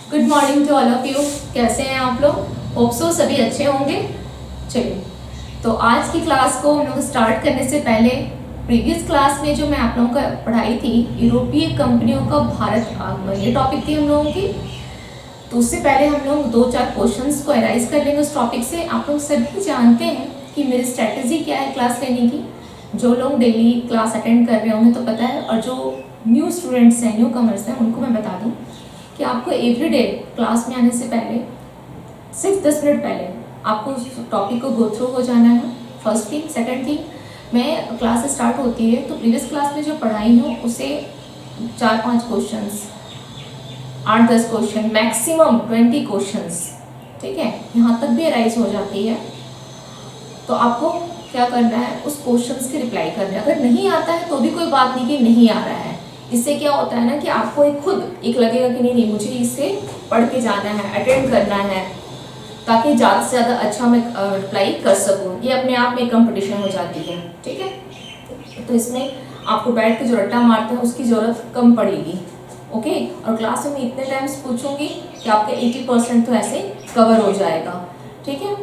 Good morning to all of you. कैसे हैं आप लोग? होप सो सभी अच्छे होंगे। चलिए, तो आज की क्लास को हम लोग स्टार्ट करने से पहले प्रीवियस क्लास में जो मैं आप लोगों को पढ़ाई थी, यूरोपीय कंपनियों का भारत आगमन, ये टॉपिक थी हम लोगों की। तो उससे पहले हम लोग 2-4 क्वेश्चंस को एराइज कर लेंगे उस टॉपिक से। आप लोग सभी जानते हैं कि मेरी स्ट्रैटेजी क्या है क्लास लेने की। जो लोग डेली क्लास अटेंड कर रहे हैं उन्हें तो पता है, और जो न्यू स्टूडेंट्स हैं, न्यू कमर्स हैं, उनको मैं बता दूं कि आपको एवरीडे क्लास में आने से पहले सिर्फ 10 मिनट पहले आपको उस टॉपिक को गो थ्रू हो जाना है। First thing. सेकंड थिंग, मैं क्लास स्टार्ट होती है तो प्रीवियस क्लास में जो पढ़ाई हो उसे 4-5 क्वेश्चंस, 8-10 क्वेश्चन, मैक्सिमम 20 क्वेश्चंस, ठीक है, यहाँ तक भी अराइज हो जाती है। तो आपको क्या करना है, उस क्वेश्चंस की रिप्लाई करना है। अगर नहीं आता है तो भी कोई बात नहीं कि नहीं आ रहा है। इससे क्या होता है ना कि आपको खुद लगेगा कि नहीं मुझे इसे पढ़ के जाना है, अटेंड करना है, ताकि ज़्यादा से ज़्यादा अच्छा मैं रिप्लाई कर सकूँ। ये अपने आप में कंपटीशन हो जाती है, ठीक है। तो इसमें आपको बैठ के जो रट्टा मारते हैं उसकी ज़रूरत कम पड़ेगी, ओके। और क्लास में इतने टाइम्स पूछूंगी कि आपका 80% तो ऐसे कवर हो जाएगा, ठीक है।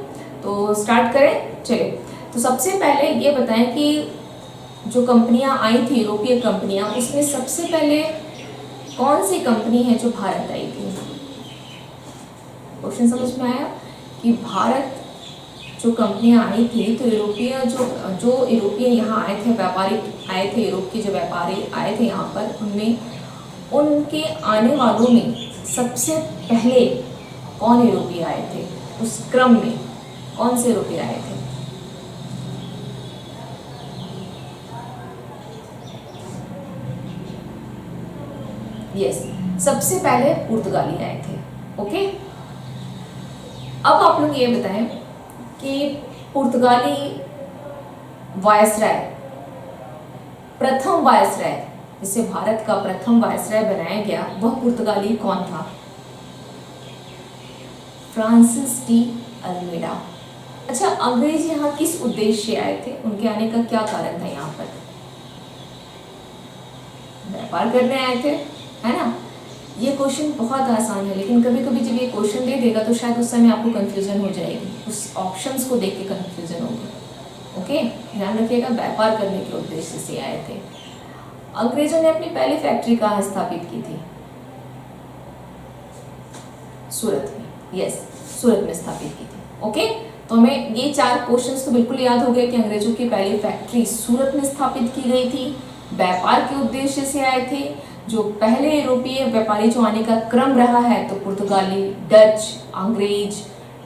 तो स्टार्ट करें, चलिए। तो सबसे पहले ये बताएं कि जो कंपनियां आई थी, यूरोपीय कंपनियां, उसमें सबसे पहले कौन सी कंपनी है जो भारत आई थी? क्वेश्चन समझ में आया कि भारत जो कंपनियां आई थी, तो यूरोपीय यहाँ आए थे, व्यापारी आए थे, यूरोप के जो व्यापारी आए थे यहाँ पर, उनमें उनके आने वालों में सबसे पहले कौन यूरोपीय आए थे? उस क्रम में कौन से यूरोपीय आए थे? यस, सबसे पहले पुर्तगाली आए थे, ओके। अब आप लोग ये बताएं कि पुर्तगाली वायसराय, प्रथम वायसराय, जिसे भारत का प्रथम वायसराय बनाया गया, वह पुर्तगाली कौन था? Francis de Almeida. अच्छा, अंग्रेज यहाँ किस उद्देश्य से आए थे? उनके आने का क्या कारण था? यहाँ पर व्यापार करने आए थे, है ना। ये क्वेश्चन बहुत आसान है, लेकिन कभी कभी जब ये क्वेश्चन दे देगा तो शायद उस समय आपको कंफ्यूजन हो जाएगी, उस ऑप्शंस को देख के कंफ्यूजन होगी, ओके। ध्यान रखिएगा, व्यापार करने के उद्देश्य से आए थे। अंग्रेजों ने अपनी पहली फैक्ट्री कहाँ स्थापित की थी? सूरत में, यस, सूरत में स्थापित की थी, ओके। तो हमें ये 4 क्वेश्चंस तो बिल्कुल याद हो गए कि अंग्रेजों की पहली फैक्ट्री सूरत में स्थापित की गई थी, व्यापार के उद्देश्य से आए थे। जो पहले यूरोपीय व्यापारी जो आने का क्रम रहा है, तो पुर्तगाली, डच, अंग्रेज,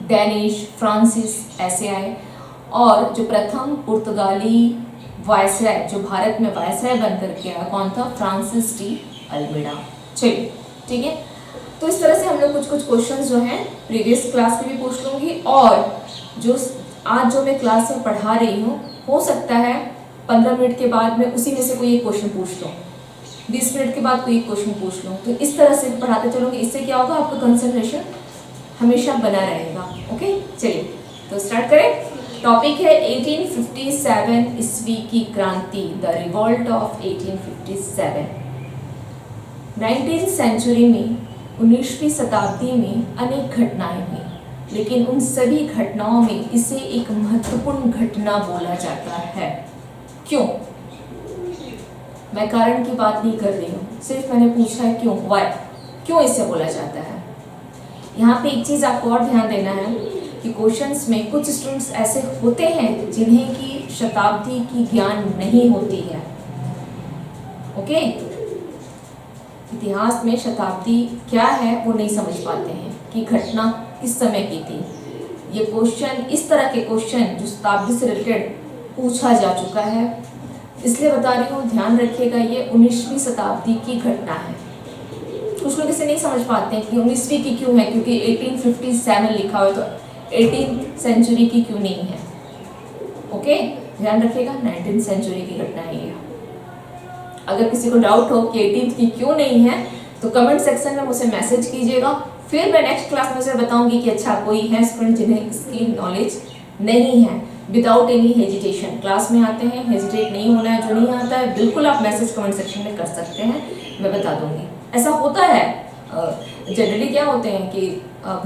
डैनिश, फ्रांसिस, ऐसे आए। और जो प्रथम पुर्तगाली वायसराय जो भारत में वायसराय बनकर के आया, कौन था? Francis de Almeida. चलिए, ठीक है। तो इस तरह से हम लोग कुछ क्वेश्चंस जो हैं प्रीवियस क्लास में भी पूछ लूँगी, और जो आज जो मैं क्लास में पढ़ा रही हूँ, हो सकता है 15 मिनट के बाद में उसी में से कोई एक क्वेश्चन पूछ लूँ, 20 मिनट के बाद कोई एक क्वेश्चन पूछ लूँ। तो इस तरह से पढ़ाते चलूँगी। इससे क्या होगा, आपका कंसंट्रेशन हमेशा बना रहेगा, ओके। चलिए, तो स्टार्ट करें। टॉपिक है 1857 ईस्वी की क्रांति, द रिवॉल्ट ऑफ 1857। 19वीं सेंचुरी में, 19वीं शताब्दी में अनेक घटनाएं हुई, लेकिन उन सभी घटनाओं में इसे एक महत्वपूर्ण घटना बोला जाता है। क्यों? मैं कारण की बात नहीं कर रही हूँ, सिर्फ मैंने पूछा है क्यों, वाई, क्यों इसे बोला जाता है। यहाँ पे एक चीज़ आपको और ध्यान देना है कि क्वेश्चंस में कुछ स्टूडेंट्स ऐसे होते हैं जिन्हें की शताब्दी की ज्ञान नहीं होती है, ओके। इतिहास में शताब्दी क्या है वो नहीं समझ पाते हैं कि घटना किस समय की थी। ये क्वेश्चन, इस तरह के क्वेश्चन जो शताब्दी से रिलेटेड पूछा जा चुका है, इसलिए बता रही हूँ, ध्यान रखिएगा। ये 19वीं शताब्दी की घटना है। कुछ लोग इसे नहीं समझ पाते हैं कि 19वीं की क्यों है, क्योंकि 1857 लिखा हुआ है, तो 18th सेंचुरी की क्यों नहीं है, ओके। ध्यान रखिएगा, 19th सेंचुरी की घटना है ये। अगर किसी को डाउट हो कि 18th की क्यों नहीं है, तो कमेंट सेक्शन में मुझे मैसेज कीजिएगा, फिर मैं नेक्स्ट क्लास में से बताऊंगी कि अच्छा कोई है स्टूडेंट जिन्हें इसकी नॉलेज नहीं है। विदाउट एनी हेजिटेशन क्लास में आते हैं, हेजिटेट नहीं होना है। जो नहीं आता है बिल्कुल आप मैसेज कमेंट सेक्शन में कर सकते हैं, मैं बता दूंगी। ऐसा होता है जनरली क्या होते हैं कि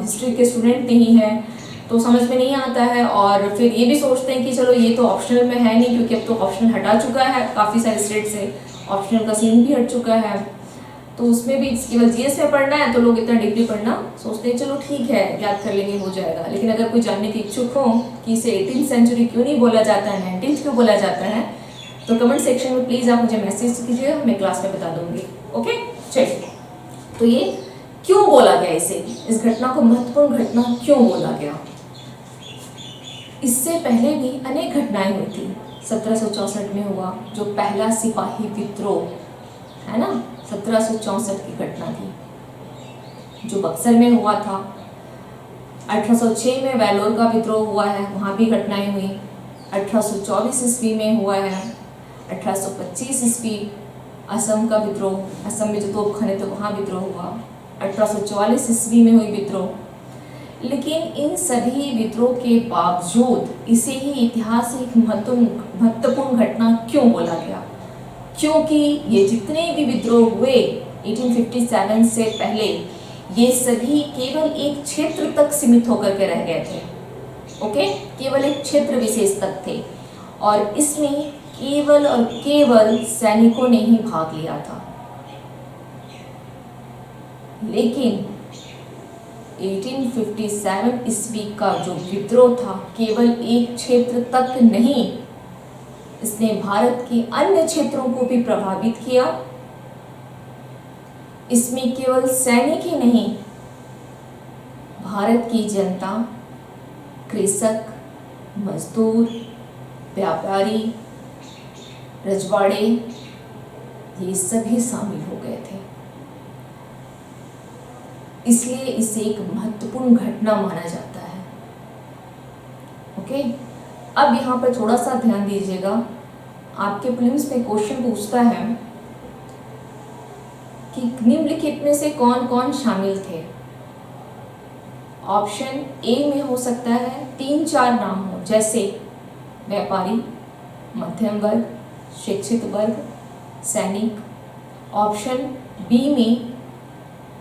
हिस्ट्री के स्टूडेंट नहीं हैं तो समझ में नहीं आता है, और फिर ये भी सोचते हैं कि चलो ये तो ऑप्शनल में है नहीं, क्योंकि अब तो ऑप्शनल हटा चुका है, काफ़ी सारे स्टेट से ऑप्शनल का सीन भी हट चुका है, तो उसमें भी केवल जीएस में पढ़ना है तो लोग इतना डीपली पढ़ना सोचते हैं चलो ठीक है याद कर लेंगे हो जाएगा। लेकिन अगर कोई जानने की इच्छुक हो कि इसे 18th सेंचुरी क्यों नहीं बोला जाता है, 19th क्यों बोला जाता है, तो कमेंट सेक्शन में प्लीज़ आप मुझे मैसेज कीजिए, मैं क्लास में बता दूंगी। ओके चलिए, तो ये क्यों बोला गया, इसे इस घटना को महत्वपूर्ण घटना क्यों बोला गया। इससे पहले भी अनेक घटनाएं हुई थी। 1764 में हुआ जो पहला सिपाही विद्रोह है ना, 1764 की घटना थी जो बक्सर में हुआ था। 1806 में वेलोर का विद्रोह हुआ है, वहाँ भी घटनाएं हुई। 1824 ईस्वी में हुआ है। 1825 ईस्वी असम का विद्रोह, असम में जो तोपखाने थे वहाँ विद्रोह हुआ। 1844 ईस्वी में हुई विद्रोह। लेकिन इन सभी विद्रोह के बावजूद इसे ही इतिहास एक महत्वपूर्ण घटना क्यों बोला गया, क्योंकि ये जितने भी विद्रोह हुए 1857 से पहले, ये सभी केवल एक क्षेत्र तक सीमित होकर के रह गए थे। ओके, केवल एक क्षेत्र विशेष तक थे, और इसमें केवल और केवल सैनिकों ने ही भाग लिया था। लेकिन 1857 ईस्वी का जो विद्रोह था केवल एक क्षेत्र तक नहीं, इसने भारत के अन्य क्षेत्रों को भी प्रभावित किया। इसमें केवल सैनिक ही नहीं, भारत की जनता, कृषक, मजदूर, व्यापारी, रजवाड़े, ये सभी शामिल हो गए थे। इसलिए इसे एक महत्वपूर्ण घटना माना जाता है। ओके, अब यहाँ पर थोड़ा सा ध्यान दीजिएगा। आपके प्रीलिम्स में क्वेश्चन पूछता है कि निम्नलिखित में से कौन कौन शामिल थे। ऑप्शन ए में हो सकता है 3-4 नाम हो, जैसे व्यापारी, मध्यम वर्ग, शिक्षित वर्ग, सैनिक। ऑप्शन बी में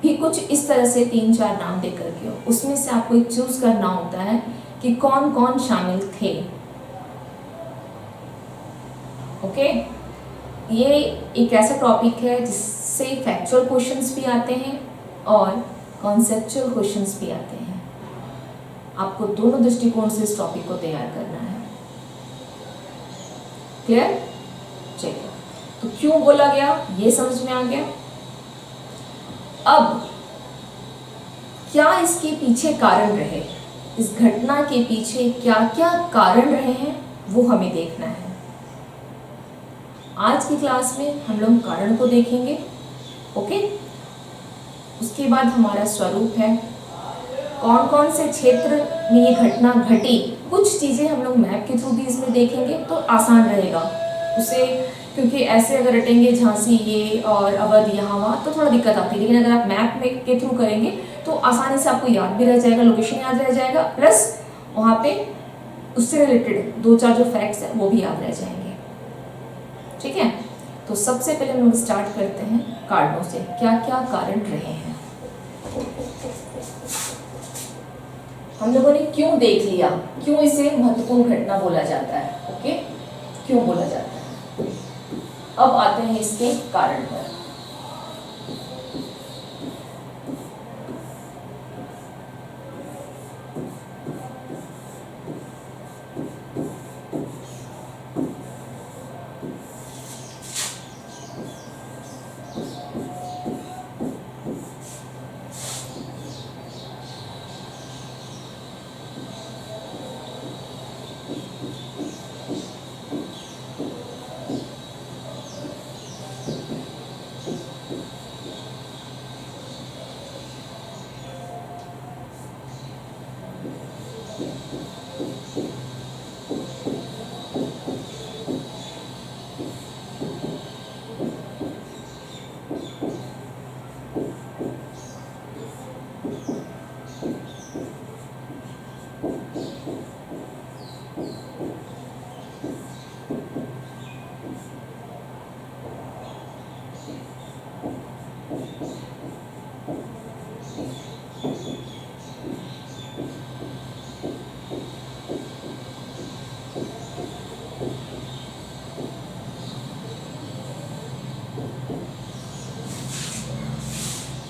भी कुछ इस तरह से 3-4 नाम दे करके हो, उसमें से आपको एक चूज करना होता है कि कौन कौन शामिल थे। ओके, ये एक ऐसा टॉपिक है जिससे फैक्चुअल क्वेश्चंस भी आते हैं और कॉन्सेप्चुअल क्वेश्चंस भी आते हैं। आपको दोनों दृष्टिकोण से इस टॉपिक को तैयार करना है। क्लियर? चलिए, तो क्यों बोला गया ये समझ में आ गया। अब क्या इसके पीछे कारण रहे, इस घटना के पीछे क्या क्या कारण रहे हैं, वो हमें देखना है। आज की क्लास में हम लोग कारण को देखेंगे। ओके, उसके बाद हमारा स्वरूप है, कौन कौन से क्षेत्र में ये घटना घटी। कुछ चीज़ें हम लोग मैप के थ्रू भी इसमें देखेंगे तो आसान रहेगा उसे, क्योंकि ऐसे अगर रटेंगे झांसी ये और अवध यहाँ वहाँ तो थोड़ा दिक्कत आती है। लेकिन अगर आप मैप में के थ्रू करेंगे तो आसानी से आपको याद भी रह जाएगा, लोकेशन याद रह जाएगा, प्लस वहाँ पे उससे रिलेटेड 2-4 जो फैक्ट्स हैं वो भी याद रह जाएंगे। ठीक है, तो सबसे पहले हम लोग स्टार्ट करते हैं कारणों से, क्या क्या कारण रहे हैं। हम लोगों ने क्यों देख लिया, क्यों इसे महत्वपूर्ण घटना बोला जाता है। ओके, क्यों बोला जाता है। अब आते हैं इसके कारण पर।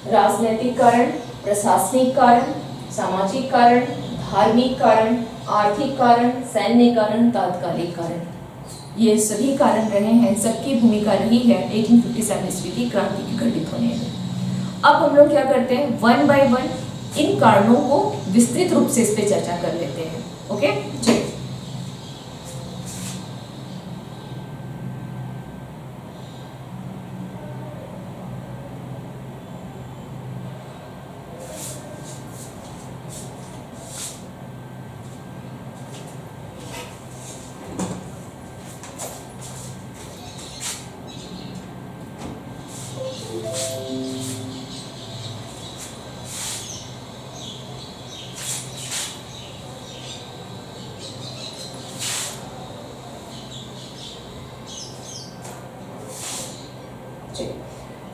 राजनीतिक कारण, प्रशासनिक कारण, सामाजिक कारण, धार्मिक कारण, आर्थिक कारण, सैन्य कारण, तात्कालिक कारण, ये सभी कारण रहे हैं। सबकी भूमिका रही है 1857 ईस्वी की क्रांति के घटित होने में। अब हम लोग क्या करते हैं, वन बाय वन इन कारणों को विस्तृत रूप से इस पे चर्चा कर लेते हैं। ओके, चलिए।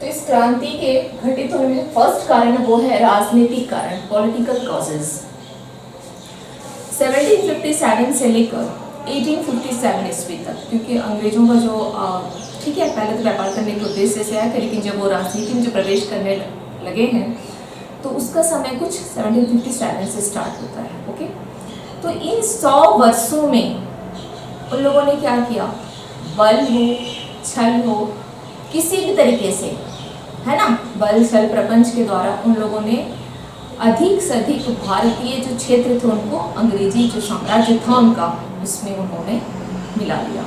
तो इस क्रांति के घटित होने में फर्स्ट कारण वो है राजनीतिक कारण, पॉलिटिकल कॉजेज। 1757 से लेकर 1857 ईस्वी तक, क्योंकि अंग्रेजों का जो ठीक है पहले तो व्यापार करने के उद्देश्य से आया था, लेकिन जब वो राजनीति में जो प्रवेश करने लगे हैं तो उसका समय कुछ 1757 से स्टार्ट होता है। ओके, तो इन 100 वर्षों में उन लोगों ने क्या किया, बल हो, छल हो, किसी भी तरीके से, है ना, बल छल प्रपंच के द्वारा उन लोगों ने अधिक से अधिक भारतीय जो क्षेत्र थे उनको अंग्रेजी जो साम्राज्य था उनका, उसमें उन्होंने मिला लिया।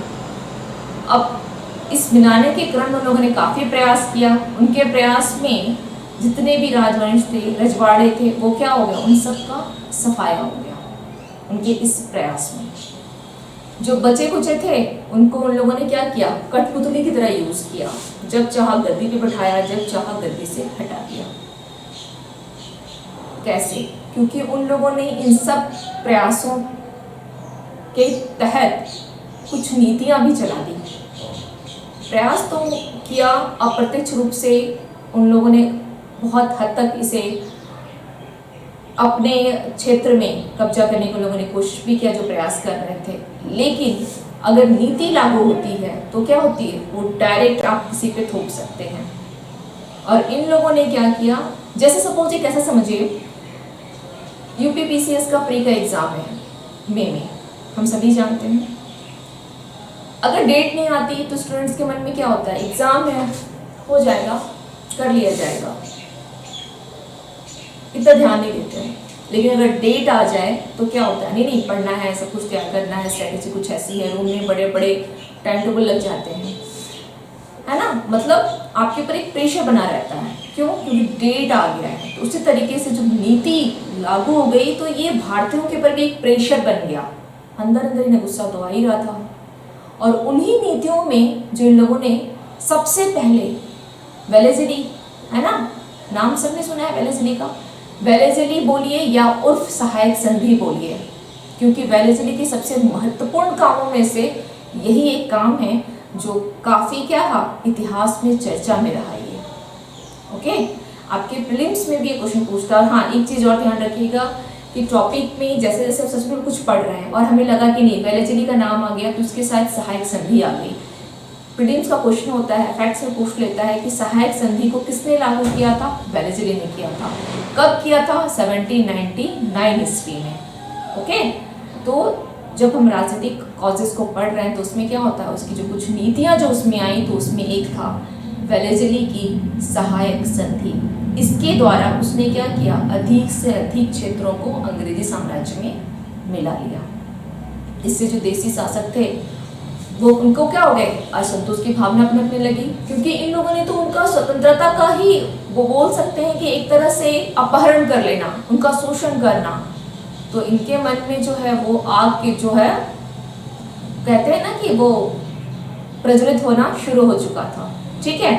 अब इस मिलाने के क्रम में उन लोगों ने काफ़ी प्रयास किया। उनके प्रयास में जितने भी राजवंश थे, रजवाड़े थे, वो क्या हो गया, उन सब का सफाया हो गया उनके इस प्रयास में। जो बचे कुचे थे उनको उन लोगों ने क्या किया, कठपुतली की तरह यूज किया, जब चाहा गद्दी पे बैठाया, जब चाहा गद्दी से हटा दिया। कैसे, क्योंकि उन लोगों ने इन सब प्रयासों के तहत कुछ नीतियां भी चला दी। प्रयास तो किया, अप्रत्यक्ष रूप से उन लोगों ने बहुत हद तक इसे अपने क्षेत्र में कब्जा करने को लोगों ने कोशिश भी किया जो प्रयास कर रहे थे। लेकिन अगर नीति लागू होती है तो क्या होती है, वो डायरेक्ट आप किसी पे थोप सकते हैं। और इन लोगों ने क्या किया, जैसे सपोज एक ऐसा समझिए, यूपीपीसीएस का प्री का एग्जाम है मई में, हम सभी जानते हैं। अगर डेट नहीं आती तो स्टूडेंट्स के मन में क्या होता है, एग्जाम है, हो जाएगा, कर लिया जाएगा, इतना ध्यान नहीं देते हैं। लेकिन अगर डेट आ जाए तो क्या होता है, नहीं पढ़ना है, सब कुछ तैयार करना है, स्ट्रेटेजी कुछ ऐसी है, रूम में बड़े बड़े टाइम टेबल लग जाते हैं, है ना, मतलब आपके ऊपर एक प्रेशर बना रहता है। क्यों, क्योंकि डेट आ गया है। तो उसी तरीके से जब नीति लागू हो गई तो ये भारतीयों के ऊपर भी एक प्रेशर बन गया, अंदर अंदर इन्हें गुस्सा तो आ ही रहा था। और उन्हीं नीतियों में जो इन लोगों ने सबसे पहले वेलेज़ली, है ना, नाम सबने सुना है वेलेज़ली का, वेलेज़ली बोलिए या उर्फ सहायक संधि बोलिए, क्योंकि वेलेज़ली के सबसे महत्वपूर्ण कामों में से यही एक काम है जो काफ़ी क्या था, इतिहास में चर्चा में रहा है। ओके, आपके प्रीलिम्स में भी ये क्वेश्चन पूछता है। हाँ, एक चीज़ और ध्यान रखिएगा कि टॉपिक में जैसे जैसे सच में कुछ पढ़ रहे हैं और हमें लगा कि नहीं वेलेज़ली का नाम आ गया तो उसके साथ सहायक संधि आ गई, प्रीलिम्स का क्वेश्चन होता है, फैक्ट्स में पूछ लेता है कि सहायक संधि को किसने लागू किया था, वेलेज़ली ने किया था। कब किया था, 1799 ईस्वी में। ओके, तो जब हम राजनीतिक कॉजेस को पढ़ रहे हैं तो उसमें क्या होता है, उसकी जो कुछ नीतियां जो उसमें आई तो उसमें एक था वेलेज़ली की सहायक संधि। इसके द्वारा उसने क्या किया, अधिक से अधिक क्षेत्रों को अंग्रेजी साम्राज्य में मिला लिया। इससे जो देसी शासक थे वो उनको क्या हो गए, असंतोष की भावना अपने लगी, क्योंकि इन लोगों ने तो उनका स्वतंत्रता का ही वो बोल सकते हैं कि एक तरह से अपहरण कर लेना, उनका शोषण करना। तो इनके मन में जो है वो आग के जो है कहते हैं ना कि वो प्रज्वलित होना शुरू हो चुका था। ठीक है,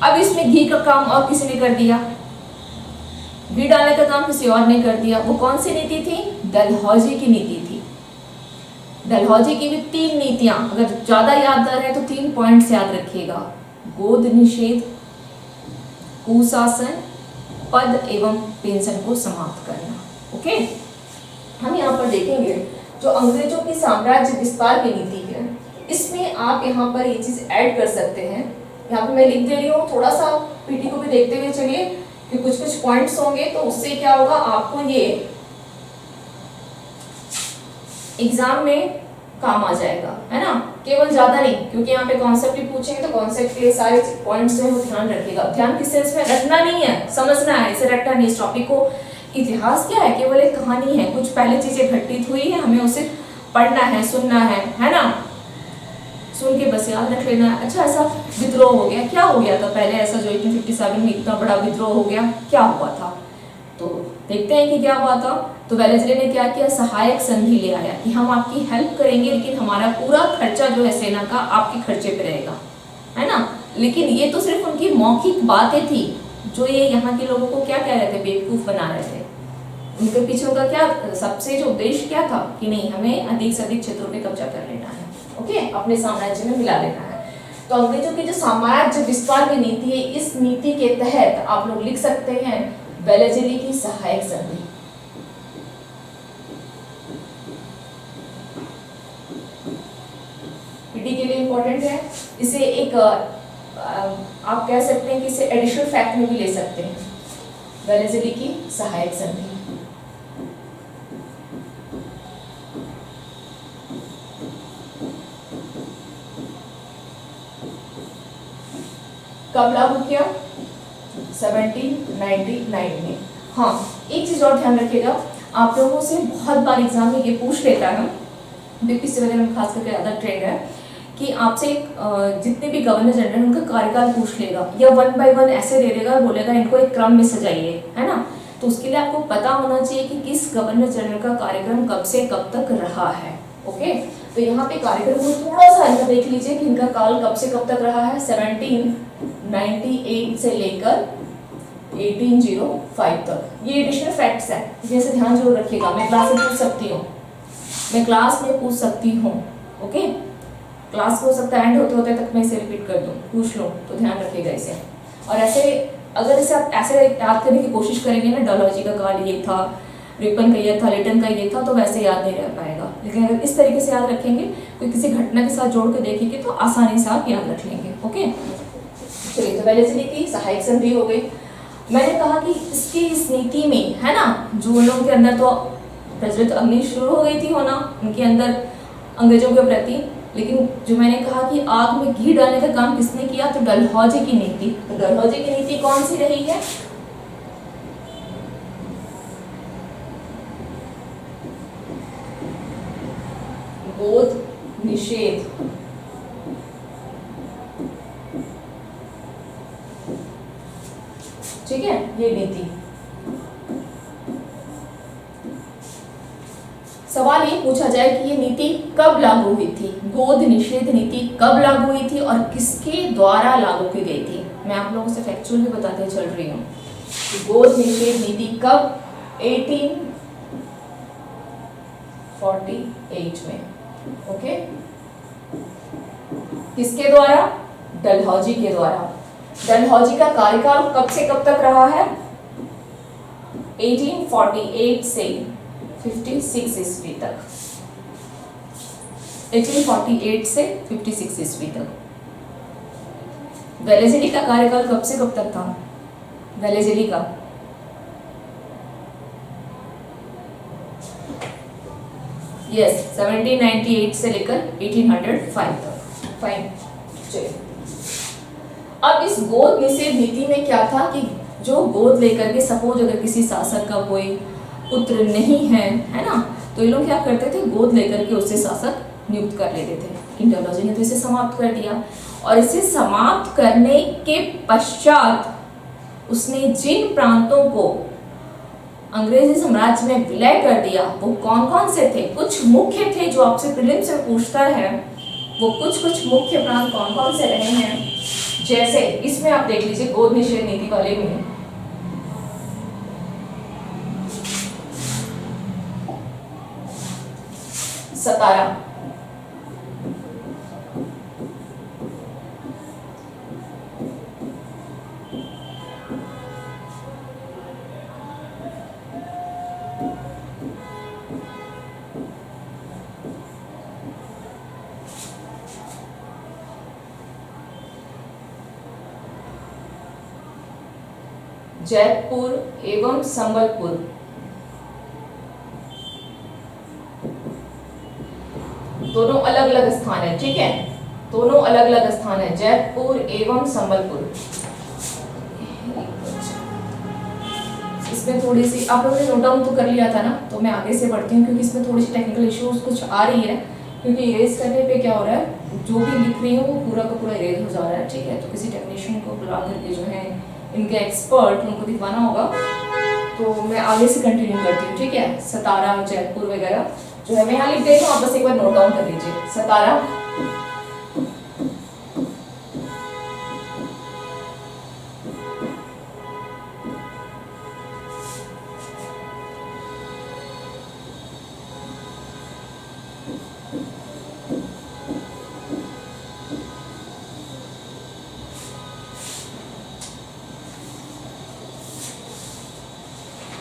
अब इसमें घी का काम और किसी ने कर दिया, घी डालने का काम किसी और ने कर दिया। वो कौन सी नीति थी, डलहौजी की नीति थी। डलहौजी की भी 3 नीतियां, अगर ज्यादा याद रहे तो 3 पॉइंट्स याद रखिएगा, गोद निषेध, कुशासन, पद एवं पेंशन को समाप्त करना। ओके, हम यहाँ पर देखेंगे जो अंग्रेजों की साम्राज्य विस्तार की नीति है, इसमें आप यहाँ पर ये चीज ऐड कर सकते हैं। यहाँ पे मैं लिख दे रही हूँ, थोड़ा सा पीटी को भी देखते हुए चलिए कि कुछ कुछ पॉइंट्स होंगे तो उससे क्या होगा, आपको ये एग्जाम में काम आ जाएगा, है ना। केवल ज्यादा नहीं, क्योंकि यहाँ पे कॉन्सेप्ट ही पूछेंगे तो कॉन्सेप्ट के सारे पॉइंट्स जो है वो ध्यान रखिएगा। ध्यान किस सेंस में रखना नहीं है, समझना है, इसे रखना नहीं। इस टॉपिक को, इतिहास क्या है, केवल एक कहानी है, कुछ पहले चीजें घटित हुई है, हमें उसे पढ़ना है, सुनना है ना, सुन के बस याद रख लेना है। अच्छा, ऐसा विद्रोह हो गया, क्या हो गया था पहले ऐसा जो 1857 में इतना बड़ा विद्रोह हो गया, क्या हुआ था, तो देखते हैं कि क्या हुआ था। तो वेलेस्ली ने क्या किया, सहायक संधि ले आया कि हम आपकी हेल्प करेंगे, लेकिन हमारा पूरा खर्चा जो है सेना का आपके खर्चे पे रहेगा, है ना। लेकिन ये तो सिर्फ उनकी मौखिक बातें थी, जो ये यहाँ के लोगों को क्या कह रहे थे, बेवकूफ बना रहे थे। उनके पीछे उनका क्या सबसे जो उद्देश्य क्या था कि नहीं, हमें अधिक से अधिक क्षेत्रों पे कब्जा कर लेना है, ओके, अपने साम्राज्य में मिला लेना है। तो अंग्रेजों की जो साम्राज्य विस्तार की नीति है, इस नीति के तहत आप लोग लिख सकते हैं वेलेस्ली की सहायक संधि। पीडी के लिए इंपॉर्टेंट है। इसे एक आप कह सकते हैं कि इसे एडिशनल फैक्ट में भी ले सकते हैं, वेलेस्ली की सहायक संधि। कब लागू किया, 1799 में। हाँ, एक चीज और ध्यान रखिएगा, आप लोगों से बहुत बार एग्जाम में ये पूछ लेता है, बीपी से वगैरह में खास करके ज़्यादा ट्रेंड है कि आपसे जितने भी गवर्नर जनरल उनका कार्यकाल पूछ लेगा, या 1 बाय 1 ऐसे दे देगा, बोलेगा इनको एक क्रम में सजाइए, है ना। तो उसके लिए आपको पता होना चाहिए कि किस गवर्नर जनरल का कार्यक्रम कब से कब तक रहा है, ओके। तो यहाँ पे कार्यक्रम को थोड़ा सा इनका देख लीजिए कि इनका काल कब से कब तक रहा है, 1798 से लेकर 1805 तक। ये एडिशनल फैक्ट्स है, जैसे ध्यान जरूर रखिएगा, मैं क्लास में पूछ सकती हूँ, ओके। क्लास हो सकता है एंड होते होते तक मैं इसे रिपीट कर दूं, पूछ लूं, तो ध्यान रखिएगा इसे। और ऐसे अगर इसे आप ऐसे याद करने की कोशिश करेंगे ना, डलहौजी का काल ये था, रिपन का ये था, लेटन का ये था, तो वैसे याद नहीं रह पाएगा। लेकिन अगर इस तरीके से याद रखेंगे, कोई किसी घटना के साथ जोड़ के देखेंगे तो आसानी से आप याद रख लेंगे, ओके। चलिए, तो वेलेस्ली की सहायक संधि हो गई। मैंने कहा कि इसकी इस नीति में, है ना, जो उन लोगों के अंदर तो प्रज्वलित अग्नि शुरू हो गई थी होना उनके अंदर अंग्रेजों के प्रति, लेकिन जो मैंने कहा कि आग में घी डालने का काम किसने किया, तो डलहौजी की नीति। तो डलहौजी की नीति कौन सी रही है, गोद निषेध। ठीक है, ये नीति। सवाल ये पूछा जाए कि ये नीति कब लागू हुई थी, गोद निषेध नीति कब लागू हुई थी और किसके द्वारा लागू की गई थी। मैं आप लोगों से फैक्चुअल भी बताते चल रही हूँ। गोद निषेध नीति कब, 1848 में, ओके। किसके द्वारा, डलहौजी के द्वारा। डलहौजी का कार्यकाल कब से कब तक रहा है, 1848 से 56 ईस्वी तक, 1848 से 56 ईस्वी तक। वेलेस्ली का कार्यकाल कब से कब तक था, वेलेस्ली का, यस 1798 से लेकर 1805 तक, फाइन। चलिए, अब इस गोद निषेध नीति में क्या था कि जो गोद लेकर के, सपोज अगर किसी शासक का कोई पुत्र नहीं है, है ना, तो ये लोग क्या करते थे, गोद लेकर के उससे शासक नियुक्त कर लेते थे। लेकिन डलहौजी ने तो इसे समाप्त कर दिया, और इसे समाप्त करने के पश्चात उसने जिन प्रांतों को अंग्रेजी साम्राज्य में विलय कर दिया, वो कौन कौन से थे, कुछ मुख्य थे जो आपसे प्रीलिम्स में पूछता है, वो कुछ मुख्य प्रांत कौन कौन से रहे हैं। जैसे इसमें आप देख लीजिए, गोद निषेध नीति वाले में सतारा, जयपुर एवं संबलपुर दोनों अलग अलग स्थान है, ठीक है, दोनों अलग अलग स्थान है, जयपुर एवं संबलपुर। इसमें थोड़ी सी आप लोगों ने नोट डाउन तो कर लिया था ना, तो मैं आगे से बढ़ती हूँ क्योंकि इसमें थोड़ी सी टेक्निकल इश्यूज कुछ आ रही है, क्योंकि इरेज करने पे क्या हो रहा है, जो भी लिख रही हूँ वो पूरा का पूरा इरेज हो जा रहा है, ठीक है। तो किसी टेक्नीशियन को बुला करके जो है इनके एक्सपर्ट उनको दिखवाना होगा, तो मैं आगे से कंटिन्यू करती हूँ, ठीक है। सतारा, जयपुर वगैरह जो है मैं यहाँ लिख देती हूँ, आप बस एक बार नोट डाउन कर लीजिए। सतारा,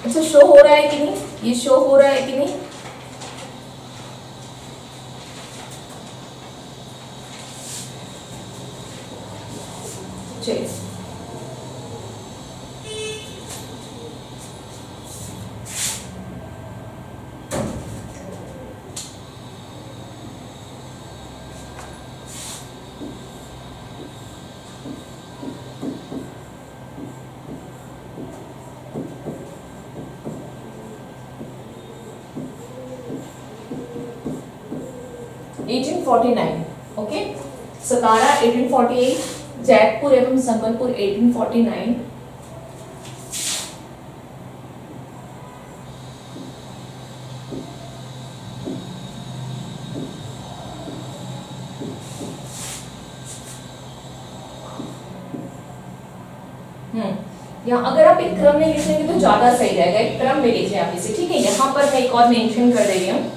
अच्छा शो हो रहा है कि नहीं, ये शो हो रहा है कि नहीं, चलिए। ओके, सतारा 1848, जयपुर एवं संबलपुर 1849, यहाँ अगर आप एक क्रम में लिखेंगे तो ज्यादा सही रहेगा, एक क्रम में लीजिए आप इसे, ठीक है। यहाँ पर मैं एक और मेंशन कर दे रही हूँ,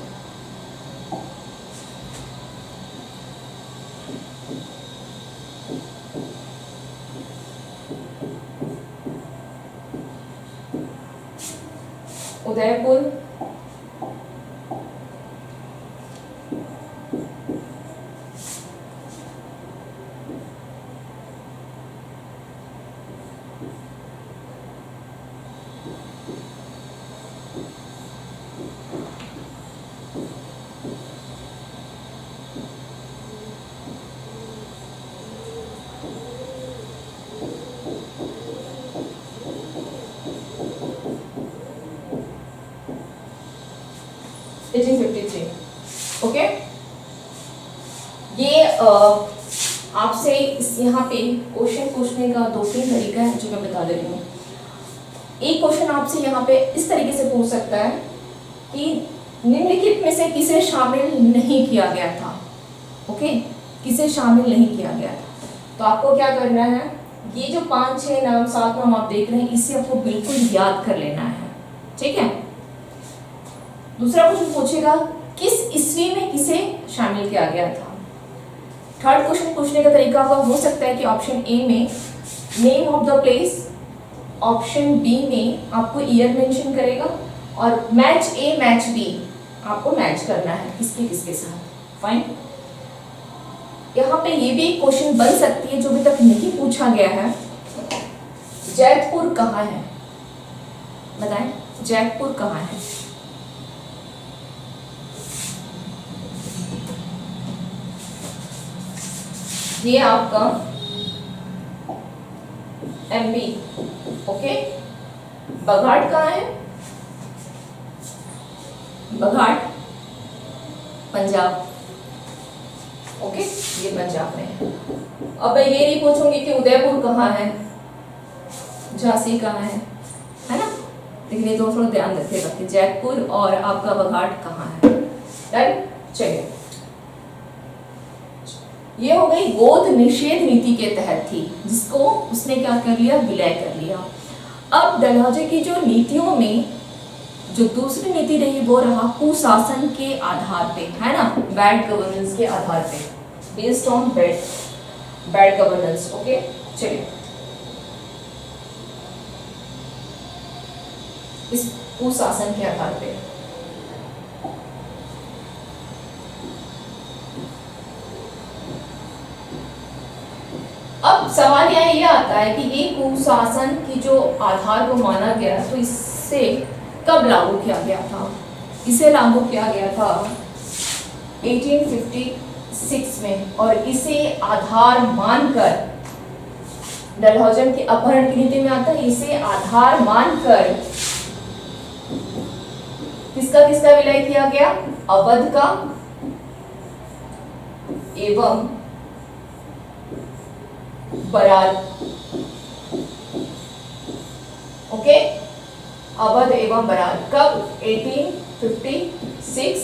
उदयपुर, ओके। ये आपसे यहाँ पे क्वेश्चन पूछने का दो तीन तरीका है जो मैं बता दे रही हूँ। एक क्वेश्चन आपसे यहाँ पे इस तरीके से पूछ सकता है कि निम्नलिखित में से किसे शामिल नहीं किया गया था, ओके, किसे शामिल नहीं किया गया था। तो आपको क्या करना है, ये जो 5 6 नाम 7 नाम आप देख रहे हैं इसे आपको बिल्कुल याद कर लेना है, ठीक है। दूसरा क्वेश्चन पूछेगा किस ईस्वी में किसे शामिल किया गया था। थर्ड क्वेश्चन पूछने का तरीका हो सकता है कि ऑप्शन ए में name of the place, option B में आपको ईयर मेंशन करेगा, और मैच ए मैच बी आपको मैच करना है किसके साथ। फाइन। यहाँ पे ये भी क्वेश्चन बन सकती है जो अभी तक नहीं पूछा गया है, जैतपुर कहाँ है, बताएं जैतपुर कहाँ है। ये आपका एमपी, ओके। बघाट कहाँ है, बघाट पंजाब, ओके, ये पंजाब में है। अब मैं ये नहीं पूछूंगी कि उदयपुर कहाँ है, झांसी कहाँ है ना, लेकिन ये थोड़ा ध्यान रखिएगा कि जयपुर और आपका बघाट कहाँ है। राइट, चलिए। ये हो गई गोद निषेध नीति के तहत थी, जिसको उसने क्या कर लिया, विलय कर लिया। अब डलहौजी की जो नीतियों में जो दूसरी नीति रही वो रहा कुशासन के आधार पे, है ना, बैड गवर्नेंस के आधार पे, based on bad governance, okay. चलिए, इस कुशासन के आधार पे अब सवाल यहाँ ये आता है कि एक कुशासन की जो आधार को माना गया तो इससे कब लागू किया गया था? इसे लागू किया गया था 1856 में, और इसे आधार मानकर डलहौजन के अपहरण की नीति में आता है, इसे आधार मानकर किसका किसका विलय किया गया? अवध का एवं बरार। ओके, अवध एवं बरार कब? 1856।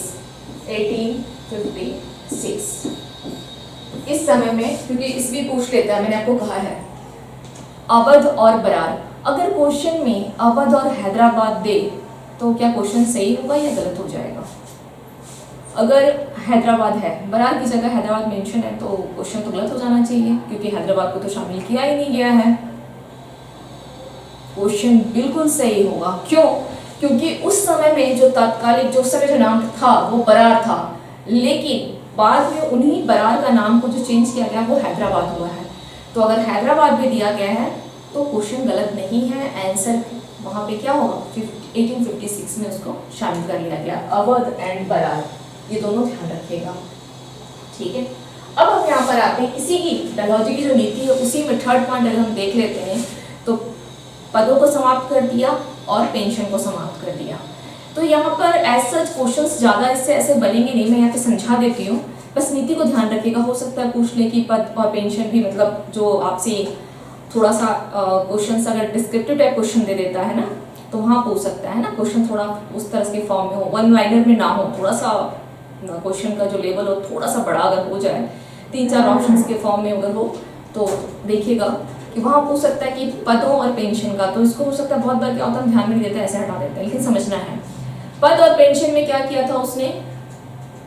इस समय में, क्योंकि इस भी पूछ लेता है, मैंने आपको कहा है अवध और बरार। अगर क्वेश्चन में अवध और हैदराबाद दे तो क्या क्वेश्चन सही होगा या गलत हो जाएगा? अगर हैदराबाद है, बरार की जगह हैदराबाद मेंशन है, तो क्वेश्चन तो गलत हो जाना चाहिए, क्योंकि हैदराबाद को तो शामिल किया ही नहीं गया है। क्वेश्चन बिल्कुल सही होगा। क्यों? क्योंकि उस समय में जो तात्कालिक जो समय जो नाम था वो बरार था, लेकिन बाद में उन्हीं बरार का नाम को जो चेंज किया गया वो हैदराबाद हुआ है। तो अगर हैदराबाद भी दिया गया है तो क्वेश्चन गलत नहीं है, आंसर वहाँ पे क्या होगा? 1856 में उसको शामिल कर लिया गया, अवध एंड बरार, ये दोनों ध्यान रखिएगा। ठीक है, अब हम यहाँ पर आते हैं इसी की डलहौजी की जो नीति है उसी में थर्ड पॉइंट अगर हम देख लेते हैं तो पदों को समाप्त कर दिया और पेंशन को समाप्त कर दिया। तो यहाँ पर एज सच क्वेश्चंस ज़्यादा इससे ऐसे बनेंगे नहीं, मैं यहाँ पे समझा देती हूँ, बस नीति को ध्यान रखिएगा। हो सकता है पूछ ले कि पद और पेंशन भी, मतलब जो आपसे थोड़ा सा क्वेश्चन अगर डिस्क्रिप्टिव टाइप क्वेश्चन दे देता है ना, तो वहाँ पूछ सकता है ना, क्वेश्चन थोड़ा उस तरह के फॉर्म में हो, वन लाइनर में ना हो, थोड़ा सा क्वेश्चन का जो लेवल हो थोड़ा सा बड़ा अगर हो जाए, 3-4 ऑप्शंस के फॉर्म में अगर हो, तो देखिएगा कि वहाँ पूछ सकता है कि पदों और पेंशन का। तो इसको हो सकता है बहुत बार क्या होता है, ध्यान में नहीं देते, ऐसे हटा देते हैं, लेकिन समझना है पद और पेंशन में क्या किया था उसने?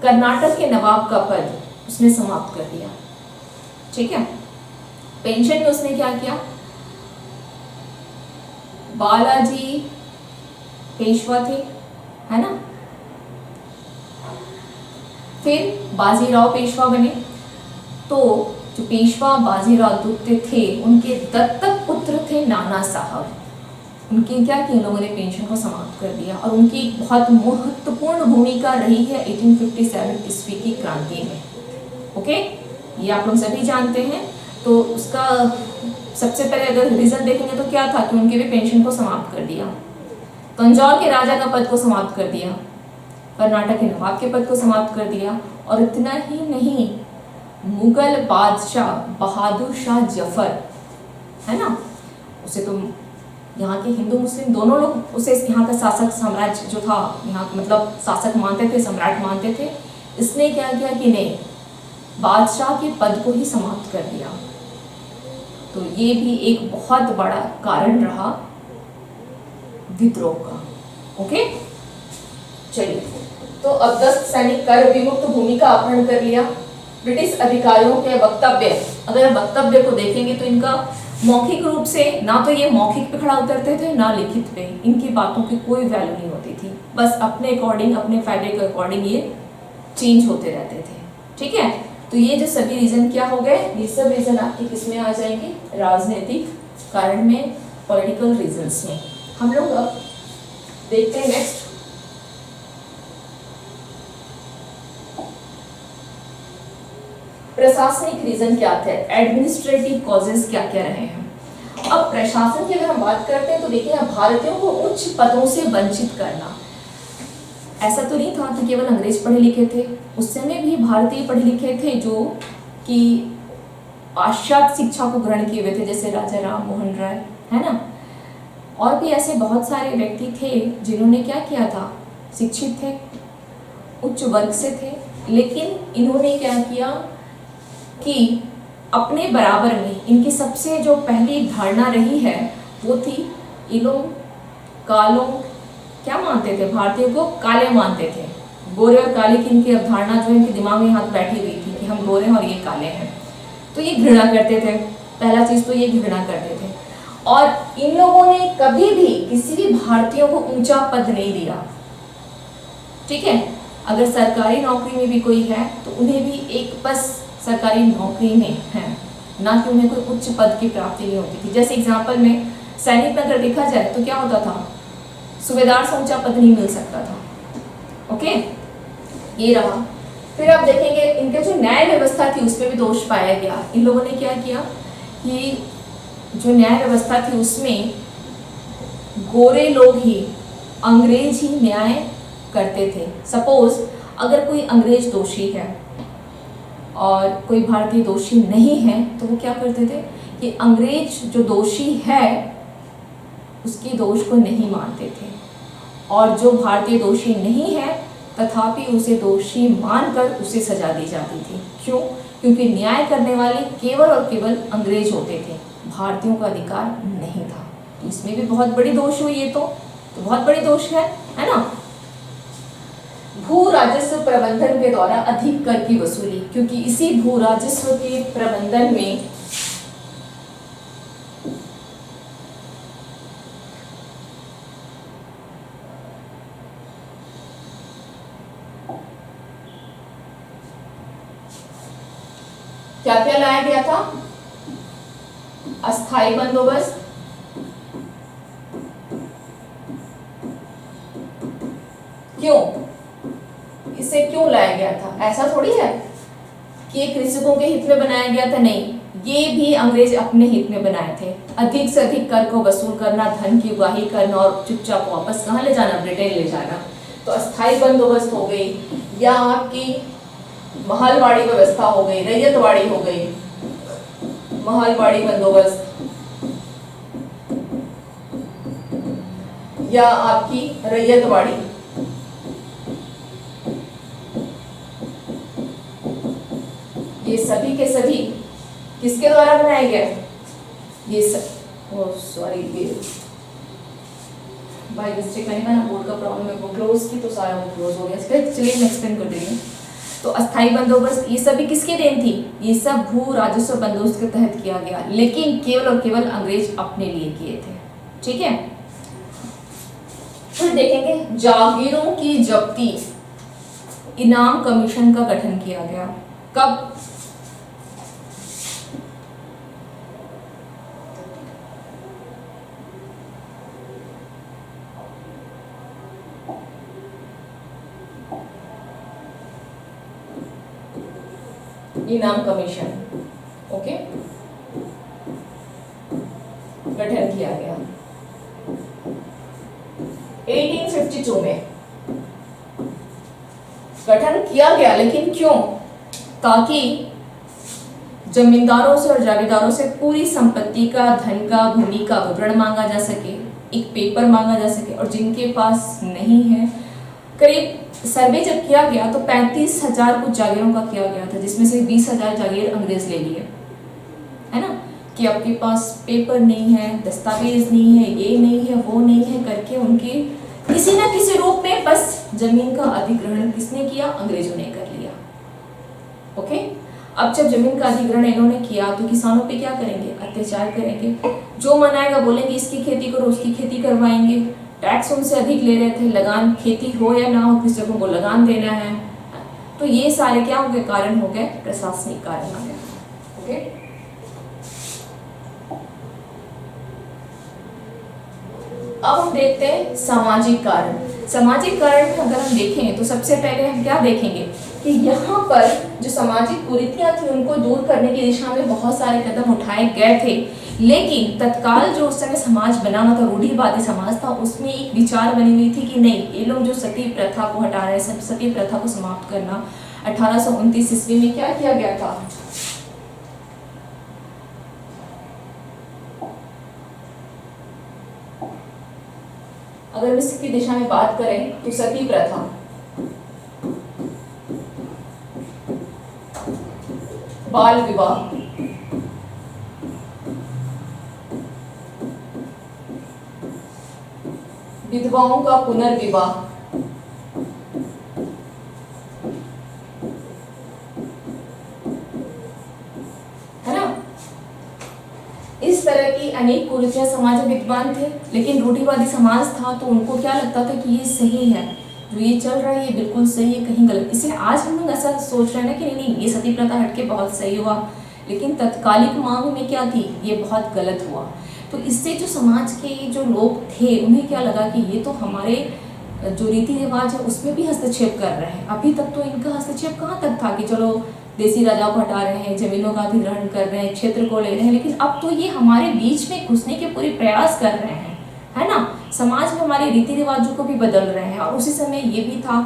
कर्नाटक के नवाब का पद उसने समाप्त कर दिया। ठीक है, पेंशन में उसने क्या किया? बालाजी पेशवा थे, है ना, फिर बाजीराव पेशवा बने। तो जो पेशवा बाजीराव द्वितीय थे उनके दत्तक पुत्र थे नाना साहब, उनके क्या किया, लोगों ने पेंशन को समाप्त कर दिया, और उनकी बहुत महत्वपूर्ण भूमिका रही है 1857 ईस्वी की क्रांति में। ओके, ये आप लोग सभी जानते हैं। तो उसका सबसे पहले अगर रीजन देखेंगे तो क्या था कि उनके भी पेंशन को समाप्त कर दिया, तंजौर के राजा का पद को समाप्त कर दिया, कर्नाटक के नवाब के पद को समाप्त कर दिया, और इतना ही नहीं, मुगल बादशाह बहादुर शाह जफर, है ना, उसे तो यहाँ के हिंदू मुस्लिम दोनों लोग उसे यहाँ का शासक साम्राज्य जो था, यहाँ मतलब शासक मानते थे, सम्राट मानते थे। इसने क्या किया कि नहीं, बादशाह के पद को ही समाप्त कर दिया। तो ये भी एक बहुत बड़ा कारण रहा विद्रोह का। ओके, चलिए, तो अब 10 सैनिक कर विमुक्त भूमि का अपहरण कर लिया। ब्रिटिश अधिकारियों के वक्तव्य, अगर वक्तव्य को देखेंगे तो इनका मौखिक रूप से ना तो ये मौखिक पे खड़ा उतरते थे ना लिखित पे, इनकी बातों की कोई वैल्यू नहीं होती थी, बस अपने अकॉर्डिंग, अपने फायदे के अकॉर्डिंग ये चेंज होते रहते थे। ठीक है, तो ये जो सभी रीजन क्या हो गए, ये सब रीजन आपके किस में आ जाएंगे? राजनीतिक कारण में, पॉलिटिकल रीजंस में। हम लोग अब देखते हैं नेक्स्ट, प्रशासनिक रीजन क्या थे, एडमिनिस्ट्रेटिव कॉजेज क्या क्या रहे हैं। अब प्रशासन की अगर हम बात करते हैं तो देखिए, भारतीयों को उच्च पदों से वंचित करना, ऐसा तो नहीं था कि केवल अंग्रेज पढ़े लिखे थे, उस समय भी भारतीय पढ़े लिखे थे जो कि पाश्चात्य शिक्षा को ग्रहण किए हुए थे, जैसे राजा राम मोहन राय, है ना, और भी ऐसे बहुत सारे व्यक्ति थे जिन्होंने क्या किया था, शिक्षित थे, उच्च वर्ग से थे, लेकिन इन्होंने क्या किया कि अपने बराबर में इनकी सबसे जो पहली धारणा रही है वो थी, इलों कालों क्या मानते थे, भारतीयों को काले मानते थे, गोरे और काले की इनकी अवधारणा जो इनके दिमाग में हाथ बैठी हुई थी कि हम गोरे हैं और ये काले हैं, तो ये घृणा करते थे। पहला चीज़ तो ये घृणा करते थे, और इन लोगों ने कभी भी किसी भी भारतीयों को ऊंचा पद नहीं दिया। ठीक है, अगर सरकारी नौकरी में भी कोई है तो उन्हें भी एक बस सरकारी नौकरी में है, ना कि उन्हें कोई उच्च पद की प्राप्ति नहीं होती थी। जैसे एग्जाम्पल में सैनिक में अगर देखा जाए तो क्या होता था, सूबेदार से ऊंचा पद नहीं मिल सकता था। ओके, ये रहा। फिर आप देखेंगे इनके जो न्याय व्यवस्था थी उसमें भी दोष पाया गया। इन लोगों ने क्या किया कि जो न्याय व्यवस्था थी उसमें गोरे लोग ही, अंग्रेज ही न्याय करते थे। सपोज अगर कोई अंग्रेज दोषी है और कोई भारतीय दोषी नहीं है तो वो क्या करते थे कि अंग्रेज जो दोषी है उसके दोष को नहीं मानते थे, और जो भारतीय दोषी नहीं है तथापि उसे दोषी मानकर उसे सजा दी जाती थी। क्यों? क्योंकि न्याय करने वाले केवल और केवल अंग्रेज होते थे, भारतीयों का अधिकार नहीं था। तो इसमें भी बहुत बड़ी दोष हुई, ये तो बहुत बड़ी दोष है ना। भू राजस्व प्रबंधन के द्वारा अधिक कर की वसूली, क्योंकि इसी भू राजस्व के प्रबंधन में क्या क्या लाया गया था? अस्थायी बंदोबस्त, क्यों, इसे क्यों लाया गया था? ऐसा थोड़ी है कि ये कृषकों के हित में बनाया गया था, नहीं, ये भी अंग्रेज अपने हित में बनाए थे। अधिक से अधिक कर को वसूल करना, धन की उगाही करना और चुपचाप वापस कहाँ ले जाना? ब्रिटेन ले जाना। तो अस्थायी बंदोबस्त हो गई, या आपकी महलवाड़ी व्यवस्था हो गई, रैयतवाड़ी हो गई, महलवाड़ी बंदोबस्त, या आपकी रैयतवाड़ी। ये सभी के सभी किसके द्वारा बनाए गए? ये सॉरी, ये बाय मिस्टेक मैंने कहा ना बोर्ड का प्रॉब्लम है, वो क्लोज की तो सारा वो क्लोज हो गया। चलिए मैं एक्सप्लेन कर दे रही हूँ। तो अस्थायी बंदोबस्त ये सभी किसके देन थी? ये सब भू राजस्व बंदोबस्त के तहत किया गया, लेकिन केवल और केवल अंग्रेज अपने लिए किए थे। ठीक है, फिर देखेंगे जागीरों की जब्ती, इनाम कमीशन का गठन किया गया। कब? इनाम कमीशन, ओके, गठन किया गया 1852 में गठन किया गया। लेकिन क्यों? ताकि जमींदारों से और जागीरदारों से पूरी संपत्ति का, धन का, भूमि का विवरण मांगा जा सके, एक पेपर मांगा जा सके, और जिनके पास नहीं है, करीब सर्वे जब किया गया तो 35,000 कुछ जागीरों का किया गया था, जिसमें से 20,000 जागीर अंग्रेज ले लिए, है ना, कि आपके पास पेपर नहीं है, दस्तावेज नहीं है, ये नहीं है, वो नहीं है करके उनकी किसी ना किसी रूप में बस जमीन का अधिग्रहण किसने किया? अंग्रेजों ने कर लिया। ओके, अब जब जमीन का अधिग्रहण इन्होंने किया तो किसानों पे क्या करेंगे? अत्याचार करेंगे। जो मन आएगा बोलेंगे इसकी खेती करो, उसकी खेती करवाएंगे। टैक्स उनसे अधिक ले रहे थे, लगान, खेती हो या ना हो कृषकों को लगान देना है। तो ये सारे क्या हो गए? कारण हो गए, प्रशासनिक कारण आ गए। ओके, अब हम देखते हैं सामाजिक कारण। सामाजिक कारण में अगर हम देखें तो सबसे पहले हम क्या देखेंगे कि यहाँ पर जो सामाजिक कुरीतियां थी उनको दूर करने की दिशा में बहुत सारे कदम उठाए गए थे। लेकिन तत्काल जो उस समय समाज बना हुआ था, रूढ़िवादी समाज था, उसमें एक विचार बनी हुई थी कि नहीं, ये लोग जो सती प्रथा को हटा रहे हैं, सती प्रथा को समाप्त करना। 1829 ईस्वी में क्या किया गया था? अगर इसकी दिशा में बात करें तो सती प्रथा, बाल विवाह, विधवाओं का पुनर्विवाह, है ना, इस तरह की अनेक कुरीतियां समाज में विद्यमान थे। लेकिन रूढ़िवादी समाज था तो उनको क्या लगता था कि ये सही है, जो ये चल रहा है ये बिल्कुल सही है, कहीं गलत। इसलिए आज हम लोग ऐसा सोच रहे हैं ना कि नहीं, ये सती प्रथा हटके बहुत सही हुआ, लेकिन तत्कालिक मांग में क्या थी, ये बहुत गलत हुआ। तो इससे जो समाज के जो लोग थे उन्हें क्या लगा कि ये तो हमारे जो रीति रिवाज है उसमें भी हस्तक्षेप कर रहे हैं। अभी तक तो इनका हस्तक्षेप कहाँ तक था कि चलो देसी राजाओं को हटा रहे हैं, जमीनों का अधिग्रहण कर रहे हैं, क्षेत्र को ले रहे हैं, लेकिन अब तो ये हमारे बीच में घुसने के पूरे प्रयास कर रहे हैं, है ना। समाज में हमारे रीति रिवाजों को भी बदल रहे हैं। और उसी समय ये भी था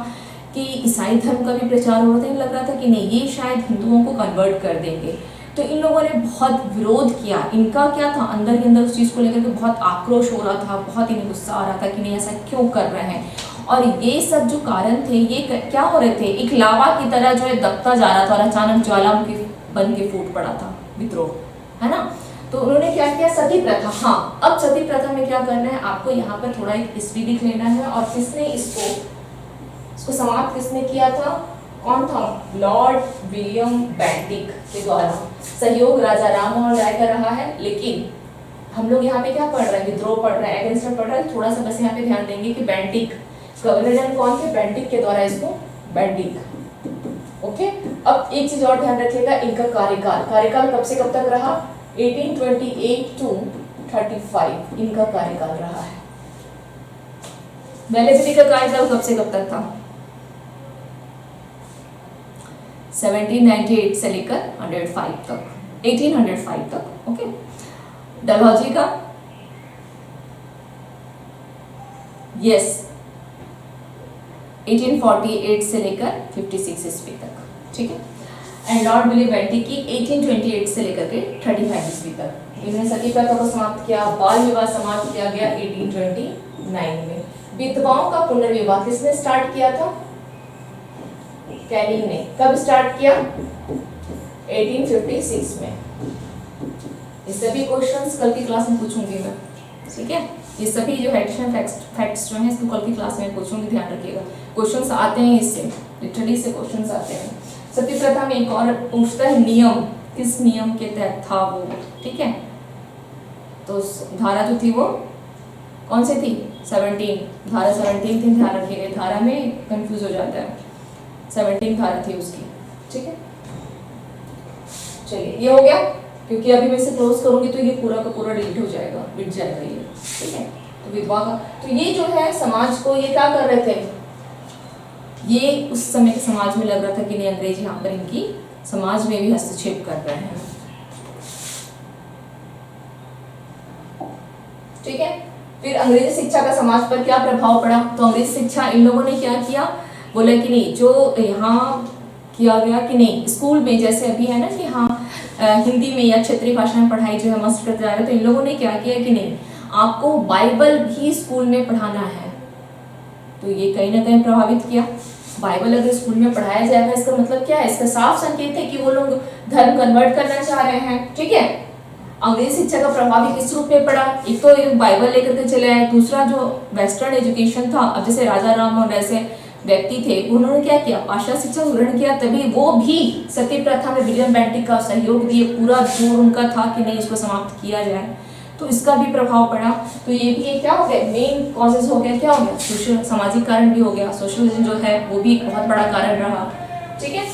कि ईसाई धर्म का भी प्रचार हो रहा था। इन्हें लग रहा था कि नहीं, ये शायद हिंदुओं को कन्वर्ट कर देंगे। तो इन लोगों ने बहुत विरोध किया। इनका क्या था, अंदर ही अंदर उस चीज़ को लेकर के बहुत आक्रोश हो रहा था, बहुत इन्हें गुस्सा आ रहा था कि नहीं ऐसा क्यों कर रहे हैं। और ये सब जो कारण थे ये क्या हो रहे थे, एक लावा की तरह जो है दबता जा रहा था और अचानक ज्वालामुखी बन के फूट पड़ा था विद्रोह, है ना। तो उन्होंने क्या किया, सती प्रथा। हाँ, अब सती प्रथा में क्या करना है आपको, यहाँ पर थोड़ा एक हिस्ट्री लिख लेना है। और किसने इसको समाप्त किसने किया था, कौन था, लॉर्ड विलियम बेंटिक के द्वारा। सहयोग राजा राम मोहन राय का रहा है। लेकिन हम लोग यहाँ पे क्या पढ़ रहे हैं, विद्रोह पढ़ रहे हैं, अगेंस्ट पढ़ रहे हैं। थोड़ा सा बस यहाँ पे ध्यान देंगे कि बेंटिक गवर्नर जनरल कौन थे, बेंटिक के द्वारा इसको बेंटिक। ओके, अब एक चीज और ध्यान रखिएगा, इनका कार्यकाल कब से कब तक रहा, 1828 to 35 इनका कार्यकाल रहा है। वेलेस्ली का कार्यकाल कब से कब तक था, 1798 से लेकर 105 तक, 1805 तक। ओके, डलहौजी का यस 1848 से लेकर 56 ईस्वी तक, ठीक है। एंड लॉर्ड विलियम बेंटिक की 1828 से लेकर के 35 ईस्वी तक। इन्होंने सती प्रथा को समाप्त किया। बाल विवाह समाप्त किया गया 1829 में। विधवाओं का पुनर्विवाह किसने स्टार्ट किया था, कैनिंग ने। कब स्टार्ट किया, 1856 में। ये सभी क्वेश्चंस कल की क्लास में पूछूंगी मैं, ठीक है। ये सभी जो एडिशनल फैक्ट्स जो हैं इसको कल की क्लास में पूछूंगी, ध्यान रखिएगा। क्वेश्चंस आते हैं इससे, लिटरली से क्वेश्चंस आते हैं। सती प्रथा में एक और पूछता है नियम, किस नियम के तहत था वो, ठीक है। तो धारा जो थी वो कौन सी थी, 17, धारा 17 थी, ध्यान रखिएगा। धारा में कंफ्यूज हो जाता है, 17 धारा थी उसकी, ठीक है। चलिए, ये हो गया, क्योंकि अभी मैं इसे क्लोज करूंगी तो ये पूरा का पूरा डिलीट हो जाएगा, मिट जाएगा ये, ठीक है। तो विधवा का, तो ये जो है समाज को ये क्या कर रहे थे, ये उस समय के समाज में लग रहा था कि नहीं, अंग्रेज यहाँ पर इनकी समाज में भी हस्तक्षेप कर रहे हैं, ठीक है। फिर अंग्रेजी शिक्षा का समाज पर क्या प्रभाव पड़ा, तो अंग्रेजी शिक्षा इन लोगों ने क्या किया, बोला कि नहीं, जो यहाँ किया गया कि नहीं, स्कूल में जैसे अभी है ना कि हाँ हिंदी में या क्षेत्रीय भाषा में पढ़ाई जो है मस्त करते जा रहे, तो इन लोगों ने क्या किया कि नहीं, आपको बाइबल भी स्कूल में पढ़ाना है। तो ये कहीं ना कहीं प्रभावित किया। बाइबल अगर स्कूल में पढ़ाया जाएगा, इसका मतलब क्या है, इसका साफ संकेत है कि वो लोग धर्म कन्वर्ट करना चाह रहे हैं, ठीक है। अंग्रेजी शिक्षा का प्रभाव किस रूप में पड़ा, एक तो बाइबल लेकर के चले आए, दूसरा जो वेस्टर्न एजुकेशन था, अब जैसे राजा राम मोहन ऐसे व्यक्ति थे, उन्होंने क्या किया, पाश्चात्य शिक्षा को ग्रहण किया, तभी वो भी सती प्रथा में विलियम बेंटिक का सहयोग दिए, पूरा जोर उनका था कि नहीं इसको समाप्त किया जाए, तो इसका भी प्रभाव पड़ा। तो ये भी क्या हो गया, मेन कॉजेज हो गया, क्या हो गया, सोशल सामाजिक कारण भी हो गया, सोशलिज्म जो है वो भी बहुत बड़ा कारण रहा, ठीक है।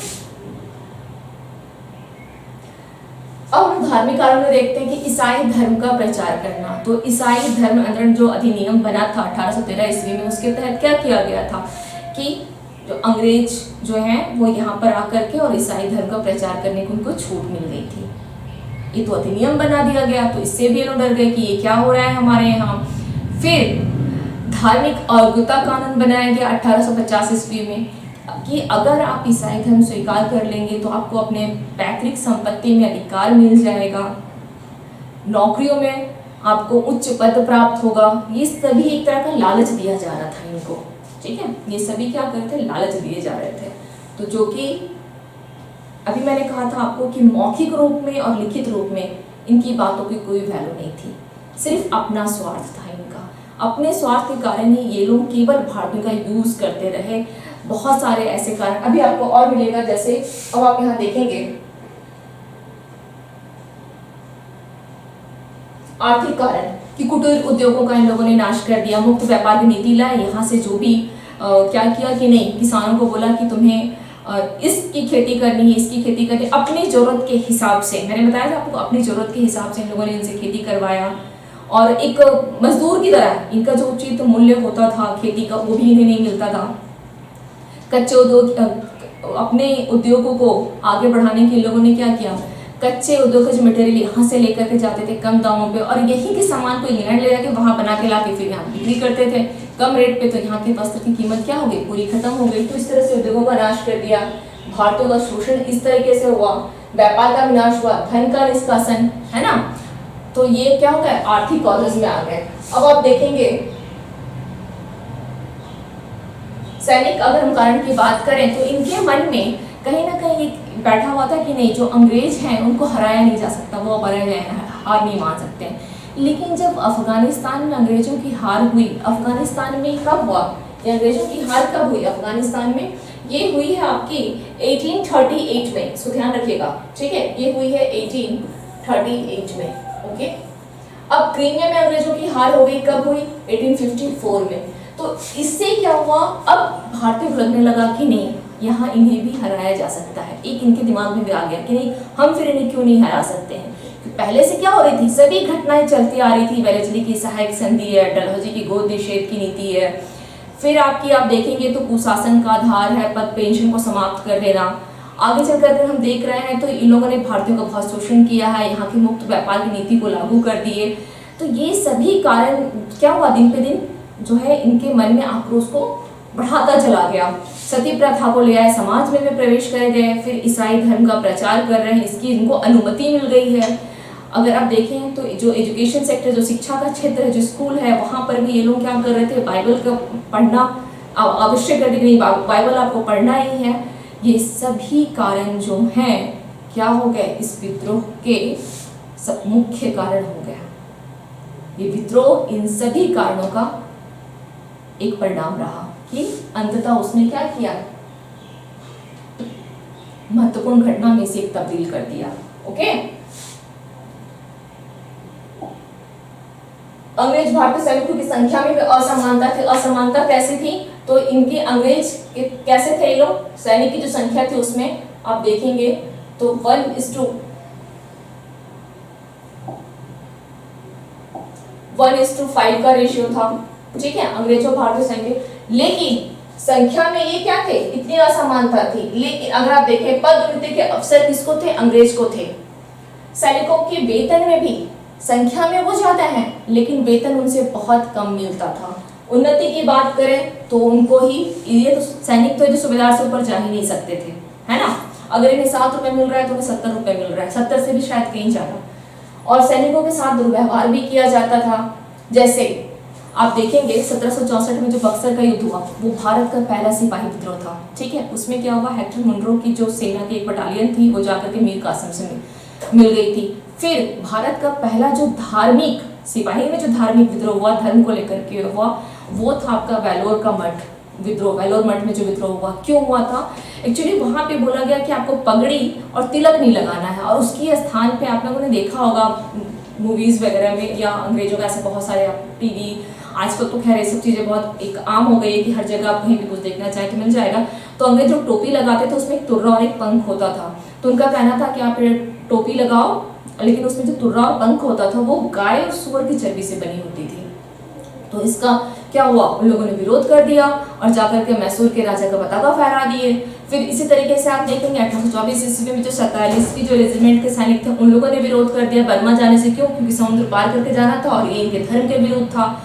अब हम धार्मिक कारण में देखते हैं कि ईसाई धर्म का प्रचार करना। तो ईसाई धर्म अंदर जो अधिनियम बना था 1813 ईस्वी में, उसके तहत क्या किया गया था कि जो अंग्रेज जो हैं वो यहाँ पर आकर के और ईसाई धर्म का प्रचार करने को उनको छूट मिल गई थी। ये तो अधिनियम बना दिया गया, तो इससे भी लोग डर गए कि ये क्या हो रहा है हमारे यहाँ। फिर धार्मिक अयोग्यता कानून बनाया गया 1850 ईस्वी में कि अगर आप ईसाई धर्म स्वीकार कर लेंगे तो आपको अपने पैतृक संपत्ति में अधिकार मिल जाएगा, नौकरियों में आपको उच्च पद प्राप्त होगा। ये सभी एक तरह का लालच दिया जा रहा था इनको, ठीक है। ये सभी क्या करते थे, लालच दिए जा रहे थे। तो जो कि अभी मैंने कहा था आपको कि मौखिक रूप में और लिखित रूप में इनकी बातों की कोई वैल्यू नहीं थी, सिर्फ अपना स्वार्थ था इनका। अपने स्वार्थ के कारण ही ये लोग केवल भारतीयों का यूज करते रहे। बहुत सारे ऐसे कारण अभी आपको और मिलेगा, जैसे अब आप यहाँ देखेंगे आर्थिक कारण कि कुटीर उद्योगों का इन लोगों ने नाश कर दिया, मुक्त व्यापार की नीति लाए, यहाँ से जो भी क्या किया कि नहीं, किसानों को बोला कि तुम्हें और इसकी खेती करनी है, इसकी खेती करनी है, अपनी ज़रूरत के हिसाब से। मैंने बताया था आपको, अपनी ज़रूरत के हिसाब से इन लोगों ने इनसे खेती करवाया और एक मजदूर की तरह इनका जो उचित मूल्य होता था खेती का वो भी इन्हें नहीं मिलता था। कच्चे उद्योग, अपने उद्योगों को आगे बढ़ाने के लोगों ने क्या किया, कच्चे उद्योग का जो मटेरियल यहाँ से लेकर के जाते थे कम दामों पे और यही के सामान को इंग्लैंड ले जाके वहाँ बना के ला के फिर यहाँ बिक्री करते थे कम रेट पे। तो यहाँ के वस्त्र की कीमत क्या हो गई, पूरी खत्म हो गई। तो इस तरह से उद्योगों का नाश कर दिया, भारतीयों का शोषण इस तरीके से हुआ, व्यापार का विनाश हुआ, धन का निष्कासन, है ना। तो ये क्या हो गया, आर्थिक कॉजेज में आ गए। अब आप देखेंगे सैनिक, अगर हम कारण की बात करें तो इनके मन में कहीं ना कहीं बैठा हुआ था कि नहीं, जो अंग्रेज हैं उनको हराया नहीं जा सकता, वो हराया जाए, हार नहीं मान सकते। लेकिन जब अफगानिस्तान में अंग्रेजों की हार हुई, अफगानिस्तान में कब हुआ, ये अंग्रेजों की हार कब हुई अफगानिस्तान में, ये हुई है आपकी 1838 में, इसको ध्यान रखिएगा, ठीक है, ये हुई है 1838 में, ओके। अब क्रीमिया में अंग्रेजों की हार हो गई, कब हुई, 1854 में। तो इससे क्या हुआ, अब भारतीयों को लगने लगा कि नहीं, यहाँ इन्हें भी हराया जा सकता है। एक इनके दिमाग में भी आ गया कि नहीं, हम फिर इन्हें क्यों नहीं हरा सकते हैं। पहले से क्या हो रही थी, सभी घटनाएं चलती आ रही थी, वेलेस्ली की सहायक संधि है, डलहौजी की गोद निषेध की नीति है, फिर आपकी आप देखेंगे तो कुशासन का आधार है पद पेंशन को समाप्त कर देना। आगे चल करके हम देख रहे हैं तो इन लोगों ने भारतीयों का बहुत शोषण किया है, यहाँ की मुक्त व्यापार की नीति को लागू कर दिए। तो ये सभी कारण क्या हुआ, दिन पे दिन जो है इनके मन में आक्रोश को बढ़ाता चला गया। सती प्रथा को ले आए, समाज में प्रवेश कर गए, फिर ईसाई धर्म का प्रचार कर रहे हैं, इसकी इनको अनुमति मिल गई है। अगर आप देखें तो जो एजुकेशन सेक्टर, जो शिक्षा का क्षेत्र है, जो स्कूल है, वहाँ पर भी ये लोग क्या कर रहे थे, बाइबल का पढ़ना आवश्यक कर दी, बाइबल आपको पढ़ना ही है। ये सभी कारण जो हैं क्या हो गए, इस विद्रोह के सब मुख्य कारण हो गया। ये विद्रोह इन सभी कारणों का एक परिणाम रहा कि अंततः उसने क्या किया, महत्वपूर्ण घटना में से एक तब्दील कर दिया, ओके। अंग्रेज भारतीय सैनिकों की संख्या में असमानता थी। असमानता कैसी थी, तो इनके अंग्रेज कैसे थे, लोग सैनिक की जो संख्या थी उसमें आप देखेंगे तो 1:5 का रेशियो था, ठीक है, अंग्रेजों भारतीय सैनिक। लेकिन संख्या में ये क्या थे, इतनी असमानता थी। लेकिन अगर आप देखें पदोन्नति के अवसर किसको थे, अंग्रेज को थे। सैनिकों के वेतन में भी संख्या में वो ज्यादा है लेकिन वेतन उनसे बहुत कम मिलता था। उन्नति की बात करें तो उनको ही, ये तो सैनिक तो जो सूबेदार से ऊपर जा ही नहीं सकते थे, है ना। अगर इन्हें 7 रुपए मिल रहा है तो उन्हें 70 रुपए मिल रहा है, 70 से भी शायद कहीं ज्यादा। और सैनिकों के साथ दुर्व्यवहार भी किया जाता था। जैसे आप देखेंगे 1764 में जो बक्सर का युद्ध हुआ, वो भारत का पहला सिपाही विद्रोह था, ठीक है। उसमें क्या हुआ, हेक्टर मुनरो की जो सेना की एक बटालियन थी वो जाकर के मीर कासिम से मिल गई थी। फिर भारत का पहला जो धार्मिक सिपाही में जो धार्मिक विद्रोह हुआ, धर्म को लेकर के हुआ, वो था आपका वेलोर का मठ विद्रोह। वेलोर मठ में जो विद्रोह हुआ, क्यों हुआ था, एक्चुअली वहां पे बोला गया कि आपको पगड़ी और तिलक नहीं लगाना है, और उसकी स्थान पे आप लोगों ने देखा होगा मूवीज वगैरह में या अंग्रेजों का ऐसे बहुत सारे टीवी, आजकल तो खैर ये सब चीजें बहुत एक आम हो गई है कि हर जगह आप कहीं भी कुछ देखना चाहे तो मिल जाएगा। तो अंग्रेज जो टोपी लगाते थे उसमें एक तुर्रा और एक पंख होता था। तो उनका कहना था कि आप टोपी लगाओ, लेकिन उसमें जो तुर्रा और पंख होता था वो गाय और सूअर की चर्बी से बनी होती थी। तो इसका क्या हुआ, उन लोगों ने विरोध कर दिया और जाकर के मैसूर के राजा का पताका फहरा दिए। फिर इसी तरीके से आप देखेंगे 1824 ईस्वी में जो 47वीं जो रेजिमेंट के सैनिक थे उन लोगों ने विरोध कर दिया बर्मा जाने से। क्यों, क्योंकि समुद्र पार करके जाना था और ये इनके धर्म के विरुद्ध था।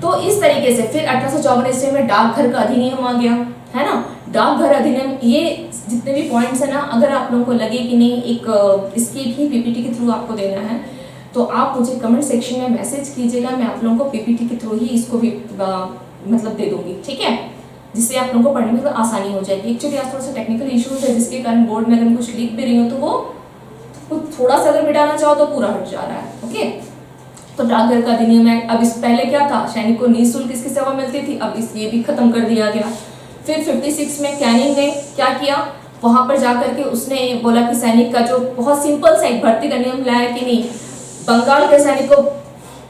तो इस तरीके से फिर 1854 ईस्वी में डाकघर का अधिनियम आ गया, है ना। डाकघर अधिनियम, ये जितने भी पॉइंट्स है ना, अगर आप लोगों को लगे कि नहीं एक इसकी भी पीपीटी के थ्रू आपको देना है तो आप मुझे कमेंट सेक्शन में मैसेज कीजिएगा, मैं आप लोगों को पीपीटी के थ्रू ही इसको भी मतलब दे दूंगी, ठीक है, जिससे आप लोगों को पढ़ने में आसानी हो जाएगी। एक्चुअली आज थोड़ा सा टेक्निकल इश्यूज है जिसके कारण बोर्ड में अगर कुछ लिख भी रही हूँ तो वो थोड़ा सा अगर मिटाना चाहो तो पूरा हट जा रहा है, ओके। तो डाकघर का अधिनियम है। अब इस पहले क्या था, सैनिक को निःशुल्क इसकी सेवा मिलती थी, अब इस ये भी खत्म कर दिया गया। फिर 56 में कैनिंग ने क्या किया, वहां पर जाकर के उसने बोला कि सैनिक का जो बहुत सिंपल सा एक भर्ती का नियम लाया कि नहीं, बंगाल के सैनिक को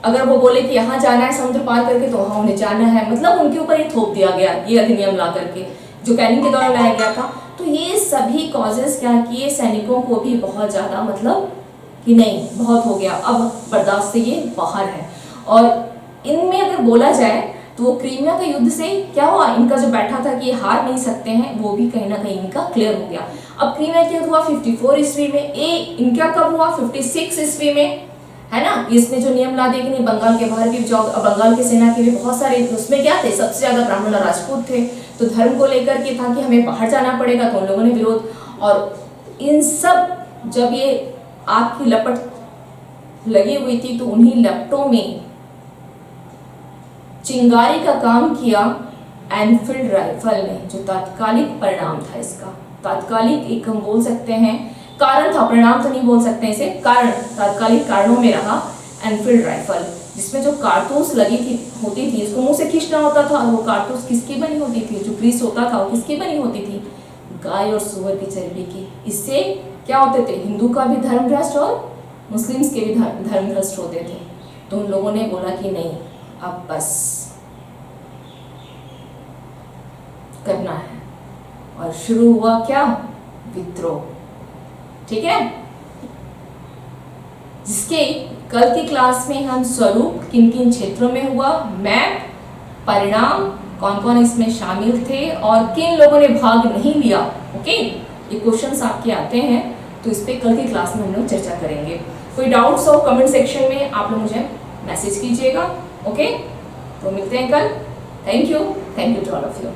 अगर वो बोले कि यहाँ जाना है समुद्र पार करके तो वहाँ उन्हें जाना है, मतलब उनके ऊपर ही थोप दिया गया ये अधिनियम ला करके, जो कैनिंग के द्वारा लाया गया था। तो ये सभी कॉजेस क्या किए, सैनिकों को भी बहुत ज़्यादा मतलब कि नहीं बहुत हो गया, अब बर्दाश्त से ये बाहर है। और इनमें अगर बोला जाए तो वो क्रीमिया के युद्ध से क्या हुआ, इनका जो बैठा था कि ये हार नहीं सकते हैं वो भी कहीं ना कहीं इनका क्लियर हो गया। अब क्रीमिया का युद्ध हुआ 54 ईस्वी में, इनका कब हुआ 56 ईस्वी में, है ना। इसमें जो नियम ला दिए कि नहीं बंगाल के बाहर भी जाओ, बंगाल की सेना के भी बहुत सारे, उसमें क्या थे सबसे ज्यादा ब्राह्मण और राजपूत थे, तो धर्म को लेकर के था कि हमें बाहर जाना पड़ेगा, तो उन लोगों ने विरोध। और इन सब जब ये आग की लपट लगी हुई थी तो उन्हीं लपटों में चिंगारी का काम किया एनफील्ड राइफल ने, जो तात्कालिक परिणाम था इसका, तात्कालिक एक हम बोल सकते हैं कारण था, परिणाम तो नहीं बोल सकते इसे, कारण, तात्कालिक कारणों में रहा एनफील्ड राइफल, जिसमें जो कारतूस लगी थी होती थी उसको मुंह से खींचना होता था, और वो कारतूस किसकी बनी होती थी, जो ग्रीस होता था वो किसकी बनी होती थी, गाय और सूअर की चर्बी की। इससे क्या होते थे, हिंदू का भी धर्म भ्रष्ट और मुस्लिम्स के भी धर्म भ्रष्ट होते थे। तो उन लोगों ने बोला कि नहीं अब बस करना है, और शुरू हुआ क्या, विद्रोह। ठीक है, जिसके कल की क्लास में हम स्वरूप किन किन क्षेत्रों में हुआ, मैप, परिणाम, कौन कौन इसमें शामिल थे और किन लोगों ने भाग नहीं लिया। ओके, ये क्वेश्चंस आपके आते हैं, तो इस पे कल की क्लास में हम लोग चर्चा करेंगे। कोई डाउट्स हो कमेंट सेक्शन में आप लोग मुझे मैसेज कीजिएगा। ओके, तो मिलते हैं कल। Thank you to all of you.